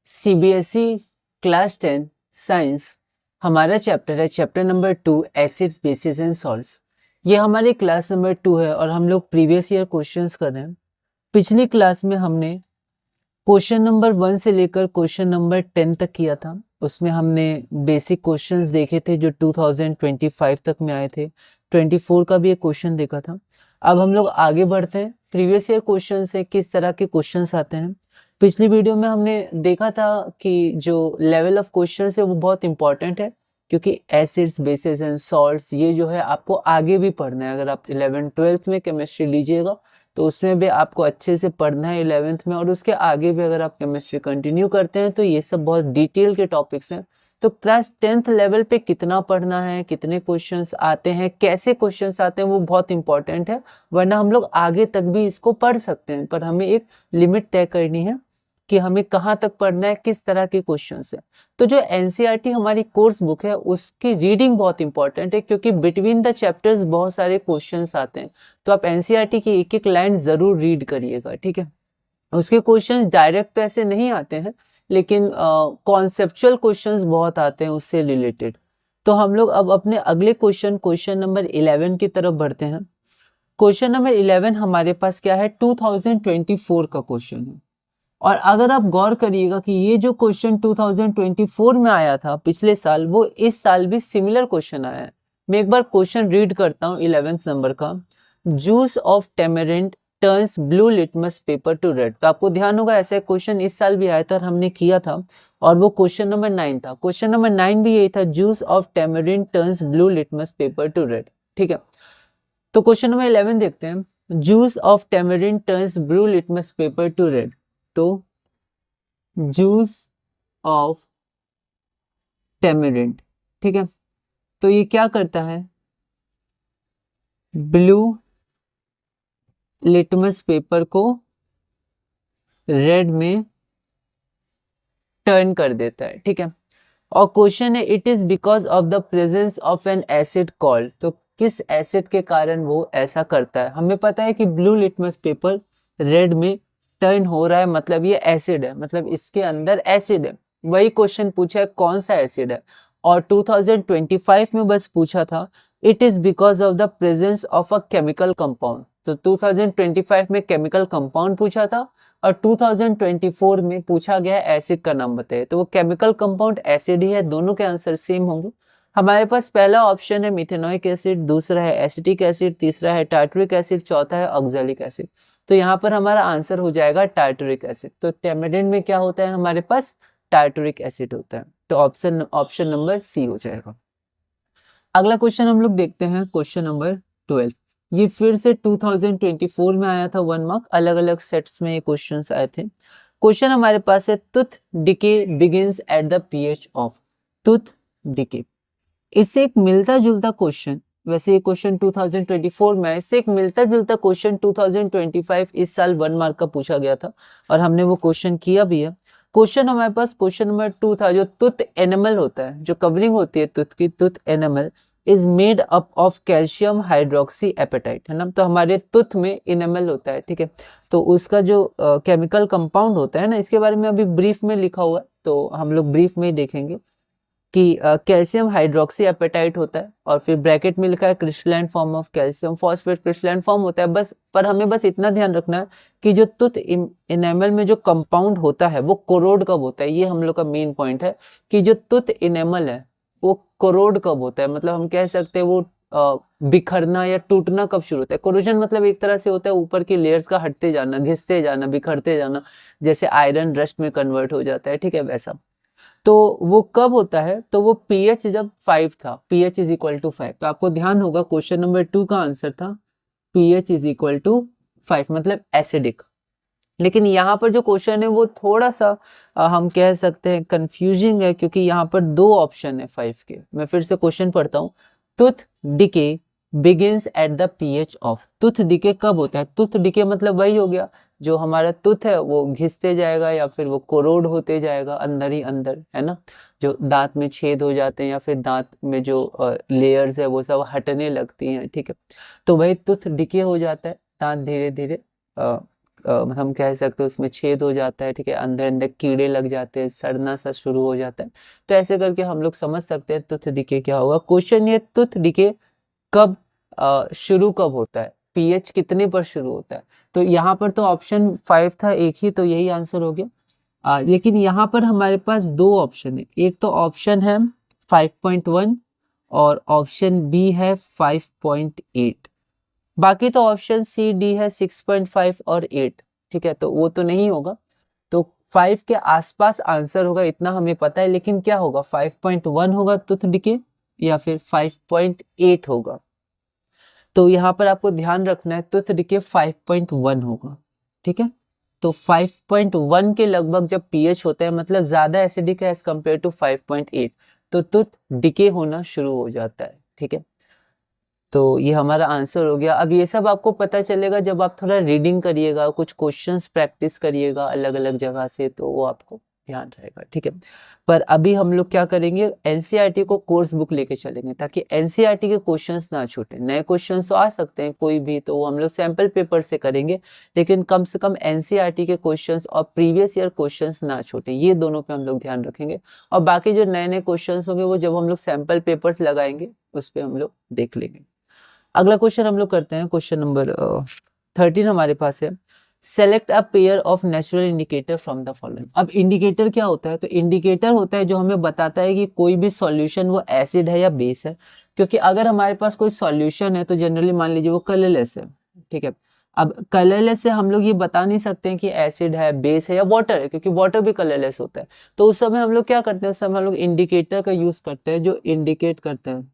CBSE class 10 science हमारा chapter है chapter number 2 acids bases and salts. ये हमारी क्लास नंबर 2 है और हम लोग प्रीवियस ईयर क्वेश्चंस कर रहे हैं। पिछली क्लास में हमने क्वेश्चन नंबर 1 से लेकर क्वेश्चन नंबर 10 तक किया था। उसमें हमने बेसिक क्वेश्चंस देखे थे जो 2025 तक में आए थे। 24 का भी एक क्वेश्चन देखा था। अब हम लोग आगे बढ़ते हैं, प्रीवियस ईयर क्वेश्चन से किस तरह के क्वेश्चंस आते हैं। पिछली वीडियो में हमने देखा था कि जो लेवल ऑफ क्वेश्चंस है वो बहुत इंपॉर्टेंट है, क्योंकि एसिड्स बेसिस एंड सॉल्ट्स ये जो है आपको आगे भी पढ़ना है। अगर आप 11th-12th में केमिस्ट्री लीजिएगा तो उसमें भी आपको अच्छे से पढ़ना है 11th में, और उसके आगे भी अगर आप केमिस्ट्री कंटिन्यू करते हैं तो ये सब बहुत डिटेल के टॉपिक्स हैं। तो क्लास 10th लेवल पे कितना पढ़ना है, कितने क्वेश्चंस आते हैं, कैसे क्वेश्चंस आते हैं, वो बहुत इंपॉर्टेंट है। वरना हम लोग आगे तक भी इसको पढ़ सकते हैं, पर हमें एक लिमिट तय करनी है कि हमें कहाँ तक पढ़ना है, किस तरह के क्वेश्चंस है। तो जो एनसीईआरटी हमारी कोर्स बुक है उसकी रीडिंग बहुत इंपॉर्टेंट है, क्योंकि बिटवीन द चैप्टर्स बहुत सारे क्वेश्चंस आते हैं। तो आप एनसीईआरटी की एक एक लाइन जरूर रीड करिएगा, ठीक है। उसके क्वेश्चंस डायरेक्ट तो ऐसे नहीं आते हैं, लेकिन कॉन्सेप्चुअल क्वेश्चंस बहुत आते हैं उससे रिलेटेड। तो हम लोग अब अपने अगले क्वेश्चन नंबर 11 की तरफ बढ़ते हैं। क्वेश्चन नंबर 11 हमारे पास क्या है, 2024 का क्वेश्चन है। और अगर आप गौर करिएगा कि ये जो क्वेश्चन 2024 में आया था पिछले साल, वो इस साल भी सिमिलर क्वेश्चन आया है। मैं एक बार क्वेश्चन रीड करता हूँ 11th नंबर का। Juice of tamarind turns blue litmus paper to red. तो आपको ध्यान होगा ऐसा क्वेश्चन इस साल भी आया था और हमने किया था, और वो क्वेश्चन नंबर 9 था। क्वेश्चन नंबर 9 भी यही था, juice of tamarind turns blue litmus paper to red, ठीक है। तो क्वेश्चन नंबर 11 देखते हैं। Juice of tamarind turns blue litmus paper to red. तो जूस ऑफ टेमेरिंड, ठीक है, तो ये क्या करता है, ब्लू लिटमस पेपर को रेड में टर्न कर देता है, ठीक है। और क्वेश्चन है, it is because of the presence of an acid called. तो किस एसिड के कारण वो ऐसा करता है। हमें पता है कि ब्लू लिटमस पेपर रेड में टर्न हो रहा है, मतलब ये एसिड है, मतलब इसके अंदर एसिड है। वही क्वेश्चन पूछा है कौन सा एसिड है, और 2025 में बस पूछा था it is because of the presence of a chemical compound. तो 2025 में केमिकल कंपाउंड पूछा था, और 2024 में पूछा गया एसिड का नाम बताइए। तो वो केमिकल कंपाउंड एसिड ही है, दोनों के आंसर सेम होंगे। हमारे पास पहला ऑप्शन है मिथेनोइक एसिड, दूसरा है एसिटिक एसिड, तीसरा है टार्टरिक एसिड, चौथा है ऑक्सैलिक एसिड। तो यहाँ पर हमारा आंसर हो जाएगा टार्टरिक एसिड। तो टेमेरिंड में क्या होता है हमारे पास, टार्टरिक एसिड होता है। तो ऑप्शन नंबर सी हो जाएगा। अगला क्वेश्चन हम लोग देखते हैं, क्वेश्चन नंबर 12। ये फिर से 2024 में आया था, 1 मार्क, अलग अलग सेट्स में ये क्वेश्चंस आए थे। क्वेश्चन हमारे पास है, tooth decay begins at the pH of. Tooth decay, इससे एक मिलता जुलता क्वेश्चन, वैसे ये क्वेश्चन 2024 में है, इससे एक मिलता जुलता क्वेश्चन 2025 इस साल 1 मार्क का पूछा गया था, और हमने वो क्वेश्चन किया भी है। क्वेश्चन हमारे पास क्वेश्चन नंबर 2 था, जो टूथ एनिमल होता है, जो कवरिंग होती है टूथ की, tooth enamel is made up of calcium hydroxyapatite, है ना। तो हमारे टूथ में इनेमल होता है, ठीक है। तो उसका जो केमिकल कंपाउंड होता है ना, इसके बारे में अभी ब्रीफ में लिखा हुआ है, तो हम लोग ब्रीफ में ही देखेंगे कि कैल्शियम हाइड्रोक्सी एपेटाइट होता है, और फिर ब्रैकेट में लिखा है crystalline form of calcium phosphate crystalline form होता है बस। पर हमें बस इतना ध्यान रखना है कि जो टूथ इनेमल में जो कंपाउंड होता है वो कोरोड कब होता है, ये हम लोग का मेन पॉइंट है कि जो टूथ इनेमल है वो कोरोड कब होता है। मतलब हम कह सकते हैं वो बिखरना या टूटना कब शुरू होता है। कोरोजन मतलब एक तरह से होता है ऊपर की लेयर्स का हटते जाना, घिसते जाना, बिखरते जाना, जैसे आयरन रस्ट में कन्वर्ट हो जाता है, ठीक है, वैसा। तो वो कब होता है, तो वो pH जब 5 था, pH इज इक्वल टू 5। तो आपको ध्यान होगा क्वेश्चन नंबर 2 का आंसर था pH इज इक्वल टू 5, मतलब एसिडिक। लेकिन यहाँ पर जो क्वेश्चन है वो थोड़ा सा हम कह सकते हैं कंफ्यूजिंग है, क्योंकि यहाँ पर 2 ऑप्शन है 5 के। मैं फिर से क्वेश्चन पढ़ता हूँ। Tooth decay begins at the pH of. Tooth decay कब होता है, टूथ डिके मतलब वही हो गया, जो हमारा टूथ है वो घिसते जाएगा या फिर वो कोरोड होते जाएगा अंदर ही अंदर, है ना। जो दांत में छेद हो जाते हैं या फिर दांत में जो लेयर्स है वो सब हटने लगती हैं, ठीक है। तो वही टूथ डिके हो जाता है, दांत धीरे धीरे हम कह सकते हैं उसमें छेद हो जाता है, ठीक है, अंदर अंदर कीड़े लग जाते हैं, सड़ना सा शुरू हो जाता है। तो ऐसे करके हम लोग समझ सकते हैं टूथ डिके क्या होगा। क्वेश्चन ये टूथ डिके कब शुरू कब होता है, पीएच कितने पर शुरू होता है। तो यहाँ पर तो ऑप्शन 5 था एक ही, तो यही आंसर हो गया। लेकिन यहाँ पर हमारे पास दो ऑप्शन है, एक तो ऑप्शन है 5.1 और ऑप्शन बी है 5.8। बाकी तो ऑप्शन सी डी है 6.5 और 8, ठीक है, तो वो तो नहीं होगा। तो 5 के आसपास आंसर होगा, इतना हमें पता है। लेकिन क्या होगा, 5.1 होगा टूथ डिके या फिर 5.8 होगा। तो यहाँ पर आपको ध्यान रखना है टूथ डिके 5.1 होगा, ठीक है। तो 5.1 के लगभग जब पीएच होता है, मतलब ज्यादा एसिडिक है एज कम्पेयर टू 5.8, तो टूथ डिके होना शुरू हो जाता है, ठीक है। तो ये हमारा आंसर हो गया। अब ये सब आपको पता चलेगा जब आप थोड़ा रीडिंग करिएगा, कुछ क्वेश्चंस प्रैक्टिस करिएगा अलग अलग जगह से, तो वो आपको ध्यान रहेगा, ठीक है। पर अभी हम लोग क्या करेंगे, एनसीईआरटी को कोर्स बुक लेके चलेंगे ताकि एनसीईआरटी के क्वेश्चंस ना छूटे। नए क्वेश्चंस तो आ सकते हैं कोई भी, तो वो हम लोग सैंपल पेपर से करेंगे, लेकिन कम से कम एनसीईआरटी के क्वेश्चंस और प्रीवियस ईयर क्वेश्चंस ना छूटे, ये दोनों पे हम लोग ध्यान रखेंगे। और बाकी जो नए नए क्वेश्चंस होंगे वो जब हम लोग सैंपल पेपर्स लगाएंगे उस पर हम लोग देख लेंगे। अगला क्वेश्चन हम लोग करते हैं, क्वेश्चन नंबर 13 हमारे पास है। Select a pair of natural indicator from the following. अब इंडिकेटर क्या होता है, तो इंडिकेटर होता है जो हमें बताता है कि कोई भी सॉल्यूशन वो एसिड है या बेस है। क्योंकि अगर हमारे पास कोई सॉल्यूशन है तो जनरली मान लीजिए वो कलरलेस है, ठीक है। अब कलरलेस से हम लोग ये बता नहीं सकते हैं कि एसिड है, बेस है या वाटर है, क्योंकि वाटर भी कलरलेस होता है। तो उस समय हम लोग क्या करते हैं, उस समय हम लोग इंडिकेटर का यूज करते हैं जो इंडिकेट करते हैं,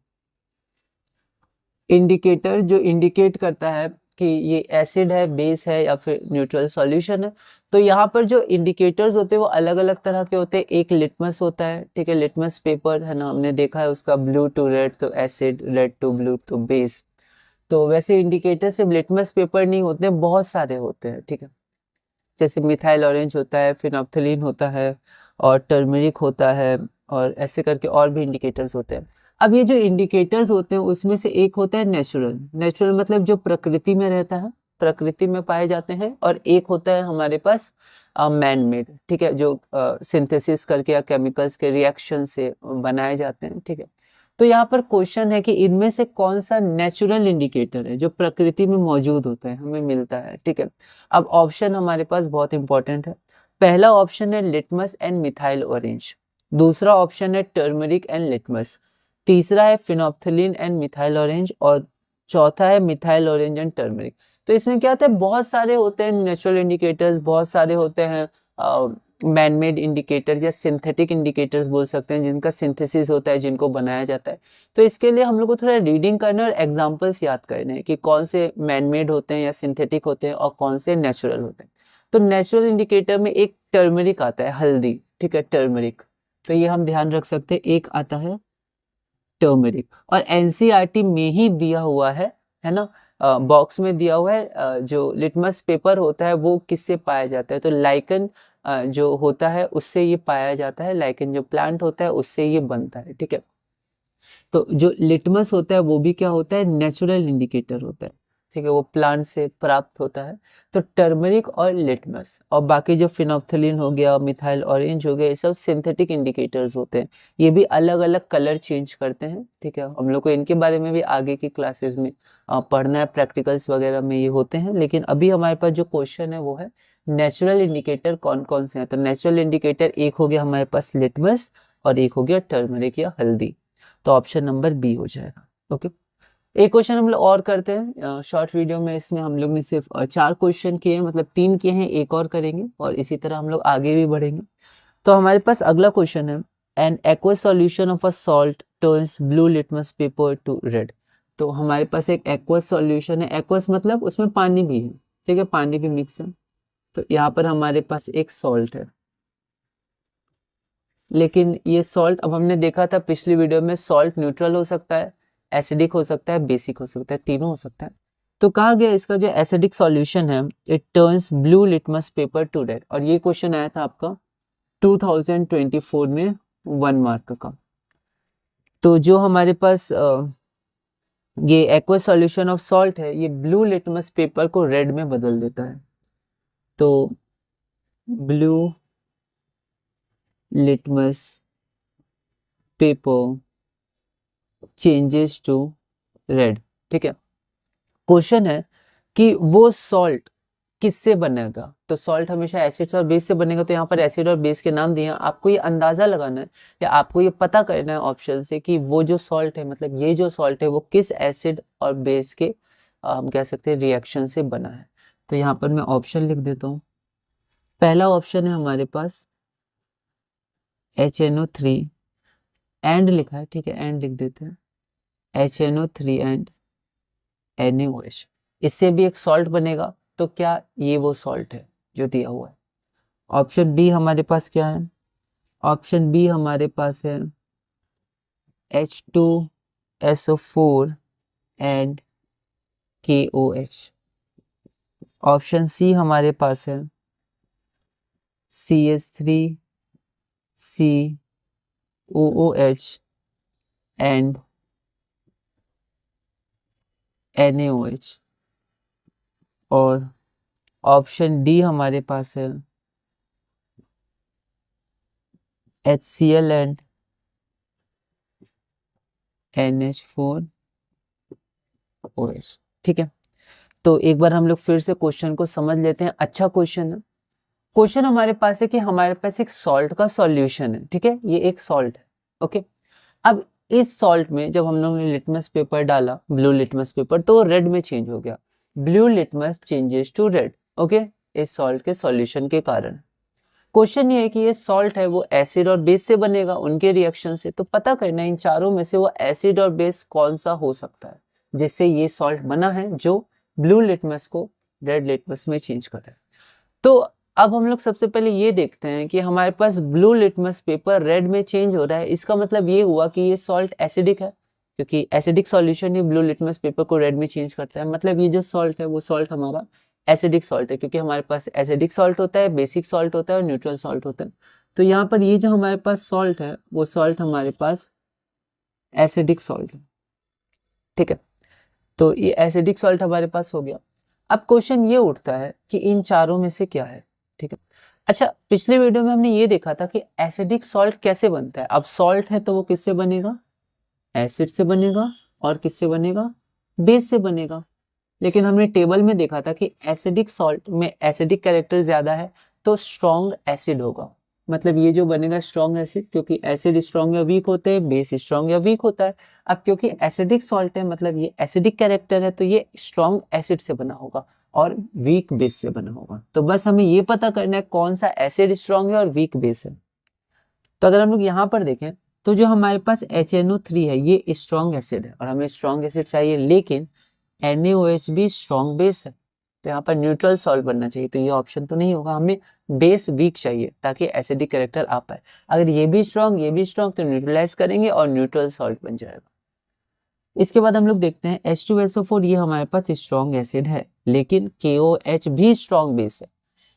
इंडिकेटर जो इंडिकेट करता है कि ये एसिड है, बेस है या फिर न्यूट्रल सॉल्यूशन है। तो यहाँ पर जो इंडिकेटर्स होते हैं वो अलग अलग तरह के होते हैं। एक लिटमस होता है, ठीक है, लिटमस पेपर है ना, हमने देखा है उसका ब्लू टू रेड तो एसिड, रेड टू ब्लू तो बेस। तो वैसे इंडिकेटर सिर्फ लिटमस पेपर नहीं होते हैं, बहुत सारे होते हैं, ठीक है। जैसे मिथाइल ऑरेंज होता है, फिनोप्थिलीन होता है और टर्मरिक होता है, और ऐसे करके और भी इंडिकेटर्स होते हैं। अब ये जो इंडिकेटर्स होते हैं उसमें से एक होता है नेचुरल। नेचुरल मतलब जो प्रकृति में रहता है, प्रकृति में पाए जाते हैं। और एक होता है हमारे पास मैन मेड, ठीक है, जो सिंथेसिस करके या केमिकल्स के रिएक्शन से बनाए जाते हैं, ठीक है। तो यहाँ पर क्वेश्चन है कि इनमें से कौन सा नेचुरल इंडिकेटर है जो प्रकृति में मौजूद होता है, हमें मिलता है, ठीक है। अब ऑप्शन हमारे पास बहुत इंपॉर्टेंट है। पहला ऑप्शन है लिटमस एंड मिथाइल ऑरेंज, दूसरा ऑप्शन है टर्मरिक एंड लिटमस, तीसरा है फिनोप्थिलीन एंड मिथाइल ऑरेंज, और चौथा है मिथाइल ऑरेंज एंड टर्मरिक। तो इसमें क्या होता है, बहुत सारे होते हैं नेचुरल इंडिकेटर्स, बहुत सारे होते हैं मैन मेड इंडिकेटर्स या सिंथेटिक इंडिकेटर्स बोल सकते हैं, जिनका सिंथेसिस होता है, जिनको बनाया जाता है। तो इसके लिए हम लोग को थोड़ा रीडिंग करना और एग्जांपल्स याद करने हैं कि कौन से मैन मेड होते हैं या सिंथेटिक होते हैं और कौन से नेचुरल होते हैं। तो नेचुरल इंडिकेटर में एक टर्मरिक आता है, हल्दी, ठीक है, टर्मरिक। तो ये हम ध्यान रख सकते हैं, एक आता है टर्मरिक, और एनसीईआरटी में ही दिया हुआ है ना, बॉक्स में दिया हुआ है। जो लिटमस पेपर होता है वो किससे पाया जाता है, तो लाइकन जो होता है उससे ये पाया जाता है, लाइकन जो प्लांट होता है उससे ये बनता है, ठीक है। तो जो लिटमस होता है वो भी क्या होता है, नेचुरल इंडिकेटर होता है, ठीक है, वो प्लांट से प्राप्त होता है। तो टर्मरिक और लिटमस, और बाकी जो फिनोप्थिलीन हो गया, मिथाइल ऑरेंज हो गया, ये सब सिंथेटिक इंडिकेटर्स होते हैं। ये भी अलग अलग कलर चेंज करते हैं, ठीक है। हम लोग को इनके बारे में भी आगे की क्लासेस में पढ़ना है, प्रैक्टिकल्स वगैरह में ये होते हैं। लेकिन अभी हमारे पास जो क्वेश्चन है वो है नेचुरल इंडिकेटर कौन कौन से हैं। तो नेचुरल इंडिकेटर एक हो गया हमारे पास लिटमस, और एक हो गया टर्मरिक या हल्दी। तो ऑप्शन नंबर बी हो जाएगा, ओके। एक क्वेश्चन हम लोग और करते हैं शॉर्ट वीडियो में। इसमें हम लोग ने सिर्फ 4 क्वेश्चन किए हैं, मतलब 3 किए हैं, एक और करेंगे, और इसी तरह हम लोग आगे भी बढ़ेंगे। तो हमारे पास अगला क्वेश्चन है, an aqueous solution of a salt turns blue litmus paper to red. तो हमारे पास एक एक्वस सॉल्यूशन है, एक्वस मतलब उसमें पानी भी है, ठीक है, पानी भी मिक्स है। तो यहाँ पर हमारे पास एक सॉल्ट है, लेकिन ये सॉल्ट, अब हमने देखा था पिछली वीडियो में, सॉल्ट न्यूट्रल हो सकता है, एसिडिक हो सकता है, बेसिक हो सकता है, तीनों हो सकता है। तो कहा गया इसका जो एसिडिक सॉल्यूशन है, it turns blue litmus paper to red. और ये क्वेश्चन आया था आपका 2024 में 1 मार्क का। तो जो हमारे पास ये एक्वस सॉल्यूशन ऑफ सॉल्ट है, ये ब्लू लिटमस पेपर को रेड में बदल देता है। तो blue litmus paper changes to red. ठीक है, क्वेश्चन है कि वो सॉल्ट किससे बनेगा, तो सॉल्ट हमेशा एसिड और बेस से बनेगा, तो यहाँ पर एसिड और बेस के नाम दिए हैं, आपको ये अंदाजा लगाना है या आपको ये पता करना है ऑप्शन से कि वो जो सॉल्ट है, मतलब ये जो सॉल्ट है वो किस एसिड और बेस के हम कह सकते हैं रिएक्शन से बना है। तो यहाँ पर मैं ऑप्शन लिख देता हूँ। पहला ऑप्शन है हमारे पास HNO3 एंड लिखा है, ठीक है, एंड लिख देते हैं, HNO3 एंड NaOH, इससे भी एक सॉल्ट बनेगा। तो क्या ये वो सॉल्ट है जो दिया हुआ है? ऑप्शन बी हमारे पास क्या है? ऑप्शन बी हमारे पास है H2SO4 and KOH। Option C हमारे पास है CH3COOH एंड NaOH। और ऑप्शन डी हमारे पास है HCl एंड NH4OH। ठीक है, तो एक बार हम लोग फिर से क्वेश्चन को समझ लेते हैं। अच्छा क्वेश्चन है। क्वेश्चन हमारे पास है कि हमारे पास एक सॉल्ट का सॉल्यूशन है, ठीक है, ये एक सॉल्ट है, ओके। अब इस सॉल्ट में जब हम लोगों ने लिटमस पेपर डाला, ब्लू लिटमस पेपर, तो रेड में चेंज हो गया, blue litmus changes to red, okay, इस सॉल्ट के सॉल्यूशन के कारण। क्वेश्चन ये है कि ये सॉल्ट है वो एसिड और बेस से बनेगा, उनके रिएक्शन से, तो पता करना है इन चारों में से वो एसिड और बेस कौन सा हो सकता है जिससे ये सॉल्ट बना है जो ब्लू लिटमस को रेड लिटमस में चेंज कर रहा है। तो अब हम लोग सबसे पहले ये देखते हैं कि हमारे पास ब्लू लिटमस पेपर रेड में चेंज हो रहा है, इसका मतलब ये हुआ कि ये सॉल्ट एसिडिक है, क्योंकि एसिडिक सॉल्यूशन ही ब्लू लिटमस पेपर को रेड में चेंज करता है। मतलब ये जो सॉल्ट है वो सॉल्ट हमारा एसिडिक सॉल्ट है, क्योंकि हमारे पास एसिडिक सॉल्ट होता है, बेसिक सॉल्ट होता है और न्यूट्रल सॉल्ट होता है। तो यहाँ पर ये जो हमारे पास सॉल्ट है वो सॉल्ट हमारे पास एसिडिक सॉल्ट है, ठीक है। तो ये एसिडिक सॉल्ट हमारे पास हो गया। अब क्वेश्चन ये उठता है कि इन चारों में से क्या है, ठीक है। अच्छा, पिछले वीडियो में हमने ये देखा था कि एसिडिक सॉल्ट कैसे बनता है। अब सॉल्ट है तो वो किससे बनेगा? एसिड से बनेगा, और किससे बनेगा? बेस से बनेगा। लेकिन हमने टेबल में देखा था कि एसिडिक सॉल्ट में एसिडिक कैरेक्टर ज्यादा है, तो स्ट्रॉन्ग एसिड होगा। मतलब ये जो बनेगा स्ट्रॉन्ग एसिड, क्योंकि एसिड स्ट्रॉन्ग या वीक होते हैं, बेस स्ट्रॉन्ग या वीक होता है। अब क्योंकि एसिडिक सॉल्ट है, मतलब ये एसिडिक कैरेक्टर है, तो ये स्ट्रॉन्ग एसिड से बना होगा और वीक बेस से बना होगा। तो बस हमें ये पता करना है कौन सा एसिड स्ट्रॉन्ग है और वीक बेस है। तो अगर हम लोग यहाँ पर देखें तो जो हमारे पास HNO3 है ये स्ट्रॉन्ग एसिड है और हमें स्ट्रॉन्ग एसिड चाहिए, लेकिन NaOH भी स्ट्रॉन्ग बेस है, तो यहाँ पर न्यूट्रल सॉल्ट बनना चाहिए। तो ये ऑप्शन तो नहीं होगा, हमें बेस वीक चाहिए ताकि एसिडिक कैरेक्टर आ पाए। अगर ये भी स्ट्रॉन्ग तो न्यूट्रलाइज करेंगे और न्यूट्रल सॉल्ट बन जाएगा। इसके बाद हम लोग देखते हैं H2SO4, ये हमारे पास स्ट्रॉन्ग एसिड है, लेकिन KOH भी स्ट्रॉन्ग बेस है।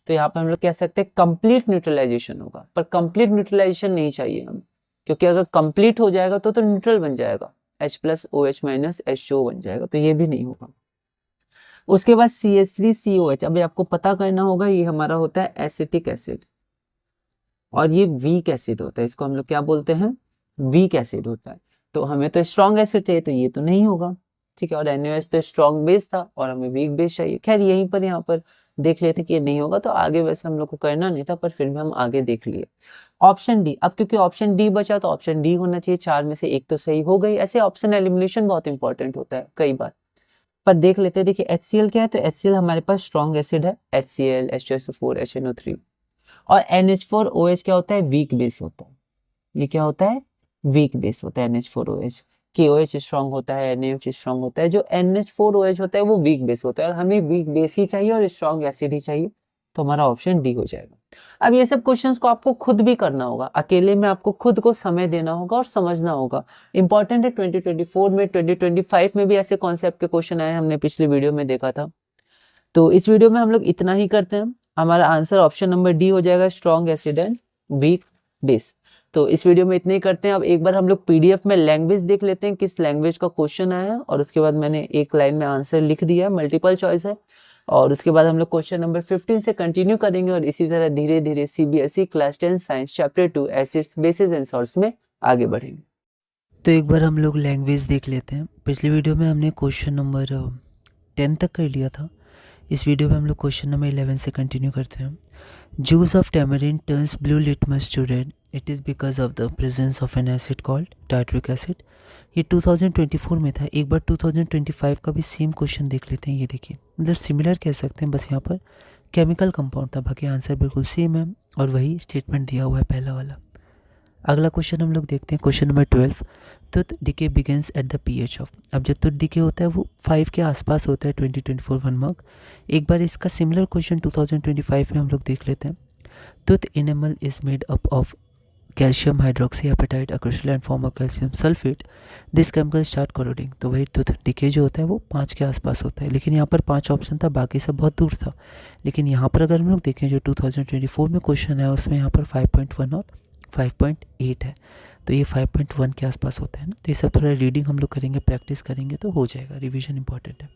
तो यहाँ पर हम लोग कह सकते हैं कंप्लीट न्यूट्रलाइजेशन होगा, पर कंप्लीट न्यूट्रलाइजेशन नहीं चाहिए हमें, क्योंकि अगर कंप्लीट हो जाएगा तो न्यूट्रल बन जाएगा, H+OH- H2O बन जाएगा, तो ये भी नहीं होगा। उसके बाद CH3COH, अभी आपको पता करना होगा, ये हमारा होता है एसिटिक एसिड और ये वीक एसिड होता है, इसको हम लोग क्या बोलते हैं? वीक एसिड होता है। तो हमें तो स्ट्रॉन्ग एसिड चाहिए, तो ये तो नहीं होगा, ठीक है। और NaOH तो स्ट्रॉन्ग बेस था और हमें वीक बेस चाहिए। खैर यहीं पर यहाँ पर देख लेते कि ये नहीं होगा, तो आगे वैसे हम लोग को करना नहीं था, पर फिर भी हम आगे देख लिए। ऑप्शन डी, अब क्योंकि ऑप्शन डी बचा तो ऑप्शन डी होना चाहिए, चार में से एक तो सही हो गई। ऐसे ऑप्शन एलिमिनेशन बहुत इंपॉर्टेंट होता है कई बार। पर देख लेते हैं, देखिए HCl क्या है, तो HCl हमारे पास स्ट्रॉन्ग एसिड है, HCl H2SO4 HNO3। और NH4OH क्या होता है? वीक बेस होता है। ये क्या होता है? वीक बेस होता है NH4OH। KOH स्ट्रॉन्ग होता है, NaOH स्ट्रॉन्ग होता है, जो NH4OH होता है वो वीक बेस होता है, और हमें वीक बेस ही चाहिए और स्ट्रॉन्ग एसिड ही चाहिए, तो हमारा ऑप्शन डी हो जाएगा। अब ये सब क्वेश्चंस को आपको खुद भी करना होगा, अकेले में आपको खुद को समय देना होगा और समझना होगा। इंपॉर्टेंट है, 2024 में, 2025 में भी ऐसे कॉन्सेप्ट के क्वेश्चन आए, हमने पिछली वीडियो में देखा था। तो इस वीडियो में हम लोग इतना ही करते हैं। हमारा आंसर ऑप्शन नंबर डी हो जाएगा, strong acid and weak base. तो इस वीडियो में इतना ही करते हैं। अब एक बार हम लोग PDF में लैंग्वेज देख लेते हैं, किस लैंग्वेज का क्वेश्चन आया है, और उसके बाद मैंने एक लाइन में आंसर लिख दिया, मल्टीपल चॉइस है। और उसके बाद हम लोग क्वेश्चन नंबर 15 से कंटिन्यू करेंगे और इसी तरह धीरे धीरे CBSE class 10 science chapter 2 acids bases and salts में आगे बढ़ेंगे। तो एक बार हम लोग लैंग्वेज देख लेते हैं। पिछली वीडियो में हमने क्वेश्चन नंबर 10 तक कर लिया था। इस वीडियो में हम लोग क्वेश्चन नंबर 11 से कंटिन्यू करते हैं। Juice of tamarind turns blue litmus to red, it is because of the presence of an acid called tartaric acid. ये 2024 में था। एक बार 2025 का भी सेम क्वेश्चन देख लेते हैं। ये देखिए, मतलब सिमिलर कह सकते हैं, बस यहाँ पर केमिकल कंपाउंड था, बाकी आंसर बिल्कुल सेम है और वही स्टेटमेंट दिया हुआ है पहला वाला। अगला क्वेश्चन हम लोग देखते हैं, question number 12। Tooth decay begins at the pH of. अब जो तुथ डिके होता है वो 5 के आसपास होता है। 2024 1 मार्क। एक बार इसका सिमिलर क्वेश्चन 2025 में हम लोग देख लेते हैं। Tooth enamel is made up of calcium hydroxyapatite a crystalline form of calcium sulphate, this chemical start corroding. तो वही तुथ डिके जो होता है वो 5 के आसपास होता है, लेकिन यहाँ पर 5 ऑप्शन था, बाकी सब बहुत दूर था। लेकिन यहाँ पर अगर हम लोग देखें जो 2024 में क्वेश्चन है उसमें यहाँ पर 5.1 और 5.8 है, तो ये 5.1 के आसपास होता है ना। तो ये सब थोड़ा रीडिंग हम लोग करेंगे, प्रैक्टिस करेंगे तो हो जाएगा। रिवीजन इंपॉर्टेंट है।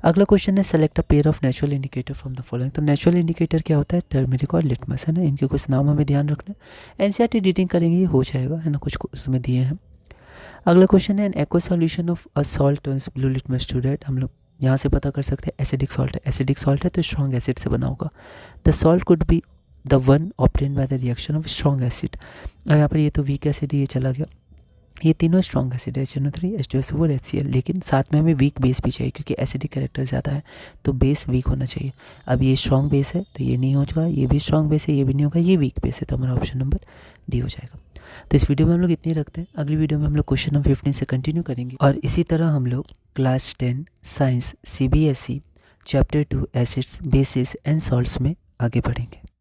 अगला क्वेश्चन है, select a pair of natural indicator from the following. तो नेचुरल इंडिकेटर क्या होता है? टर्मरिक और लिटमस, है ना। इनके कुछ नाम हमें ध्यान रखना है। एनसीईआरटी रीडिंग करेंगे, ये हो जाएगा, है ना। कुछ उसमें दिए हैं। अगला क्वेश्चन है, an aqueous solution of a salt turns blue litmus to red. हम लोग यहाँ से पता कर सकते हैं एसिडिक सॉल्ट है। एसिडिक सॉल्ट है तो स्ट्रॉन्ग एसिड से बना होगा। The salt could be the one obtain by the reaction of strong acid. अब यहाँ पर ये तो वीक एसिड ये चला गया, ये तीनों स्ट्रॉन्ग एसिड है, HNO3 H2SO4 HCl। लेकिन साथ में हमें वीक बेस भी चाहिए क्योंकि एसिडिक कैरेक्टर ज़्यादा है तो बेस वीक होना चाहिए। अब ये स्ट्रॉन्ग बेस है तो ये नहीं होगा, ये भी स्ट्रॉन्ग बेस है, ये भी नहीं होगा, ये वीक बेस है, तो हमारा ऑप्शन नंबर डी हो जाएगा। तो इस वीडियो में हम लोग इतने रखते हैं। अगली वीडियो में हम लोग क्वेश्चन नंबर 15 से कंटिन्यू करेंगे और इसी तरह हम लोग class 10 science CBSE chapter 2 acids bases and salts में आगे बढ़ेंगे।